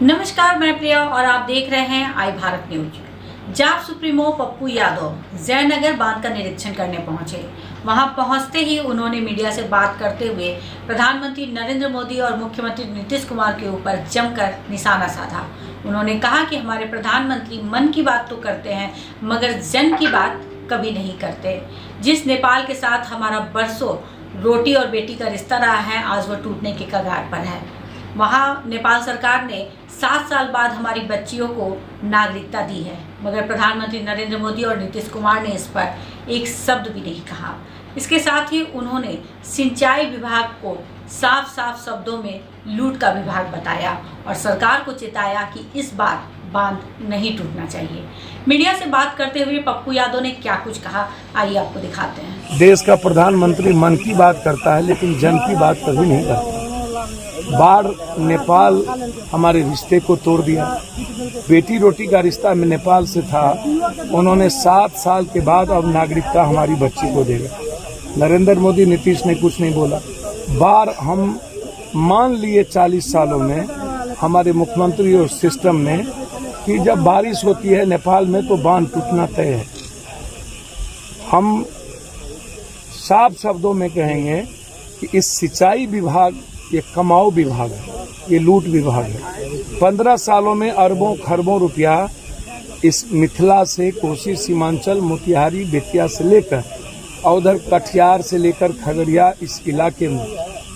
नमस्कार, मैं प्रिया और आप देख रहे हैं आई भारत न्यूज। जाप सुप्रीमो पप्पू यादव जयनगर बांध का निरीक्षण करने पहुंचे। वहां पहुंचते ही उन्होंने मीडिया से बात करते हुए प्रधानमंत्री नरेंद्र मोदी और मुख्यमंत्री नीतीश कुमार के ऊपर जमकर निशाना साधा। उन्होंने कहा कि हमारे प्रधानमंत्री मन की बात तो करते हैं मगर जन की बात कभी नहीं करते। जिस नेपाल के साथ हमारा बरसों रोटी और बेटी का रिश्ता रहा है, आज वह टूटने के कगार पर है। वहाँ नेपाल सरकार ने 7 साल बाद हमारी बच्चियों को नागरिकता दी है, मगर प्रधानमंत्री नरेंद्र मोदी और नीतीश कुमार ने इस पर एक शब्द भी नहीं कहा। इसके साथ ही उन्होंने सिंचाई विभाग को साफ साफ शब्दों में लूट का विभाग बताया और सरकार को चेताया कि इस बार बांध नहीं टूटना चाहिए। मीडिया से बात करते हुए पप्पू यादव ने क्या कुछ कहा, आइए आपको दिखाते हैं। देश का प्रधानमंत्री मन की बात करता है लेकिन जन की बात कभी नहीं करता। बाढ़ नेपाल हमारे रिश्ते को तोड़ दिया। बेटी रोटी का रिश्ता में नेपाल से था, उन्होंने 7 साल के बाद अब नागरिकता हमारी बच्ची को देगा। नरेंद्र मोदी नीतीश ने कुछ नहीं बोला। बाढ़ हम मान लिए 40 सालों में हमारे मुख्यमंत्री और सिस्टम में कि जब बारिश होती है नेपाल में तो बांध टूटना तय है। हम साफ शब्दों में कहेंगे कि इस सिंचाई विभाग ये कमाऊ विभाग है, ये लूट विभाग है। 15 सालों में अरबों खरबों रुपया इस मिथिला से कोसी सीमांचल मोतिहारी बेतिया से लेकर और उधर कटिहार से लेकर खगड़िया इस इलाके में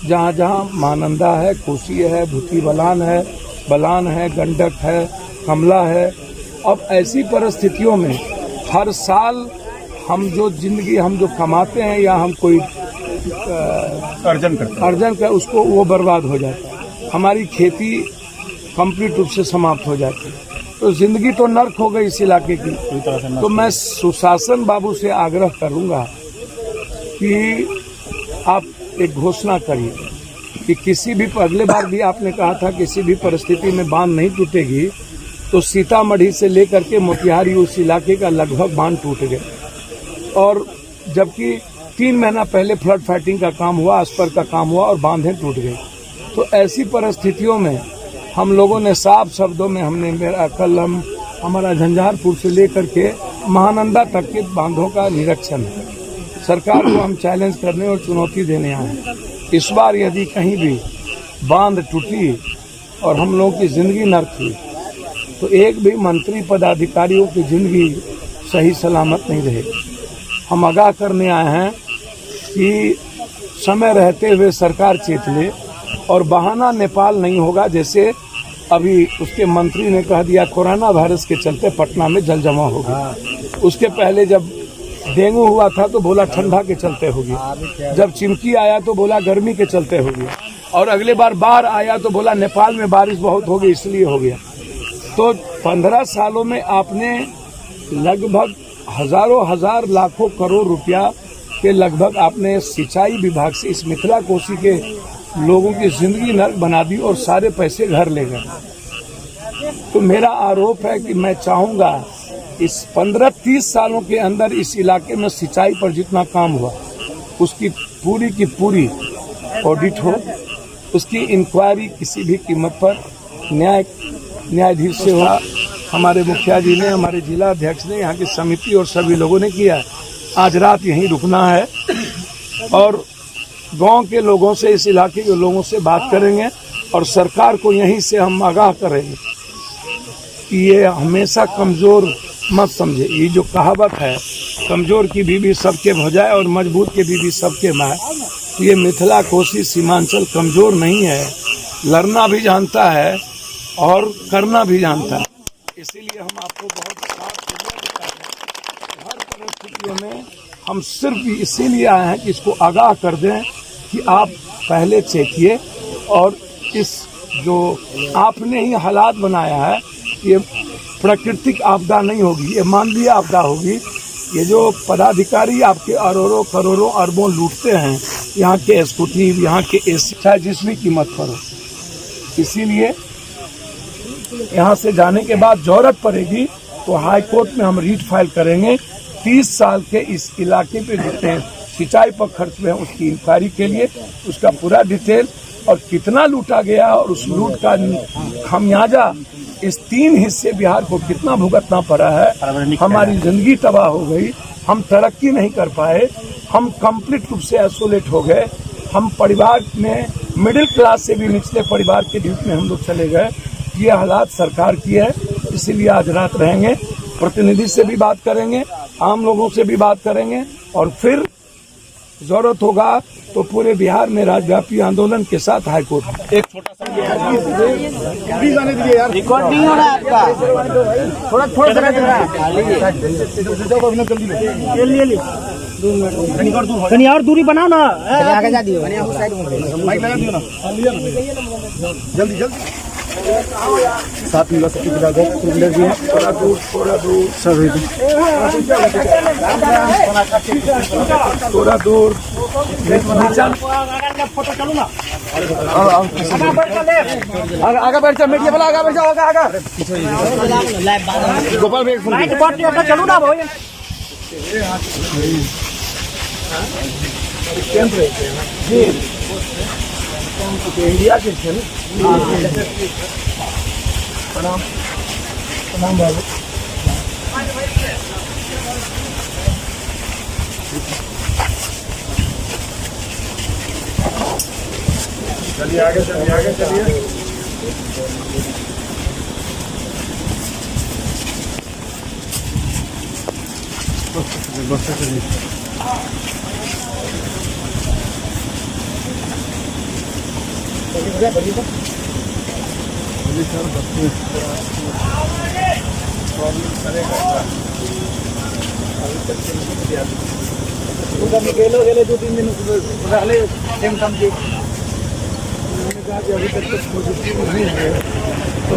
जहाँ जहाँ महानंदा है, कोसी है, भूती बलान है, गंडक है, कमला है। अब ऐसी परिस्थितियों में हर साल हम जो कमाते हैं या हम कोई अर्जन कर उसको वो बर्बाद हो जाता है। हमारी खेती कंप्लीट रूप से समाप्त हो जाती है। तो जिंदगी तो नर्क हो गई इस इलाके की। तो मैं सुशासन बाबू से आग्रह करूंगा कि आप एक घोषणा करिए कि किसी भी, अगले बार भी आपने कहा था किसी भी परिस्थिति में बांध नहीं टूटेगी, तो सीतामढ़ी से लेकर के मोतिहारी उस इलाके का लगभग बांध टूट गए। और जबकि 3 महीना पहले फ्लड फाइटिंग का काम हुआ, स्पर का काम हुआ और बांधें टूट गई। तो ऐसी परिस्थितियों में हम लोगों ने साफ शब्दों में हमारा झंझारपुर से लेकर के महानंदा तक के बांधों का निरीक्षण है। सरकार को हम चैलेंज करने और चुनौती देने आए हैं। इस बार यदि कहीं भी बांध टूटी और हम लोगों की जिंदगी नर्क हुई तो एक भी मंत्री पदाधिकारियों की जिंदगी सही सलामत नहीं रहेगी। हम आगाह करने आए हैं कि समय रहते हुए सरकार चेत ले और बहाना नेपाल नहीं होगा। जैसे अभी उसके मंत्री ने कह दिया कोरोना वायरस के चलते पटना में जल जमा होगा। उसके पहले जब डेंगू हुआ था तो बोला ठंडा के चलते होगी, जब चिमकी आया तो बोला गर्मी के चलते होगी, और अगले बार बाढ़ आया तो बोला नेपाल में बारिश बहुत होगी इसलिए हो गया। तो 15 सालों में आपने लगभग हजारों हजार लाखों करोड़ रुपया के लगभग आपने सिंचाई विभाग से इस मिथिला कोसी के लोगों की जिंदगी नर्क बना दी और सारे पैसे घर ले गए। तो मेरा आरोप है कि मैं चाहूंगा इस 15-30 सालों के अंदर इस इलाके में सिंचाई पर जितना काम हुआ उसकी पूरी की पूरी ऑडिट हो, उसकी इंक्वायरी किसी भी कीमत पर न्यायाधीश से हो। हमारे मुखिया जी ने, हमारे जिला अध्यक्ष ने, यहाँ की समिति और सभी लोगों ने किया। आज रात यहीं रुकना है और गांव के लोगों से, इस इलाके के लोगों से बात करेंगे और सरकार को यहीं से हम आगाह करेंगे कि ये हमेशा कमजोर मत समझे। ये जो कहावत है कमजोर की बीवी सबके भजाए और मजबूत की बीवी सबके माए, तो ये मिथिला कोसी सीमांचल कमजोर नहीं है, लड़ना भी जानता है और करना भी जानता है। इसीलिए हम आपको बहुत साफ बताते हैं। हर परिस्थितियों में हम सिर्फ इसीलिए आए हैं कि इसको आगाह कर दें कि आप पहले चेकिए और इस जो आपने ही हालात बनाया है ये प्राकृतिक आपदा नहीं होगी, ये मानवीय आपदा होगी। ये जो पदाधिकारी आपके अरबों करोड़ों अरबों लूटते हैं, यहाँ के स्कूटी, यहाँ के एसी, चाहे जिस भी कीमत पर हो। इसीलिए यहाँ से जाने के बाद जरूरत पड़ेगी तो हाई कोर्ट में हम रीट फाइल करेंगे। 30 साल के इस इलाके पे जितने सिंचाई पर खर्च हुए हैं उसकी इंक्वायरी के लिए उसका पूरा डिटेल और कितना लूटा गया और उस लूट का खामियाजा इस 3 हिस्से बिहार को कितना भुगतना पड़ा है। हमारी जिंदगी तबाह हो गई, हम तरक्की नहीं कर पाए, हम कंप्लीट रूप से आइसोलेट हो गए, हम परिवार में मिडिल क्लास से भी निचले परिवार के रूप में हम लोग चले गए। ये हालात सरकार की है, इसीलिए आज रात रहेंगे, प्रतिनिधि से भी बात करेंगे, आम लोगों से भी बात करेंगे और फिर जरूरत होगा तो पूरे बिहार में राज्यव्यापी आंदोलन के साथ हाईकोर्ट। एक छोटा सा रिकॉर्ड नहीं हो रहा है आपका, थोड़ा कहीं और दूरी बनाओ ना, आगे जा दियो, माइक लगा दियो ना, जल्दी 7 मिला सब थोड़ा दूर फोटो चलो ना, आगे बैठ जाओ, मीडिया वाला आगे बैठ जाओ, आगे गोपाल भाई चलो ना भाई, इंडिया के थे ना। प्रणाम बाबू। चलिए आगे चलिए। गेले 2-3 दिन रहले सेम काम की, उन्होंने कहा कि अभी तक कुछ पॉजिटिव नहीं है तो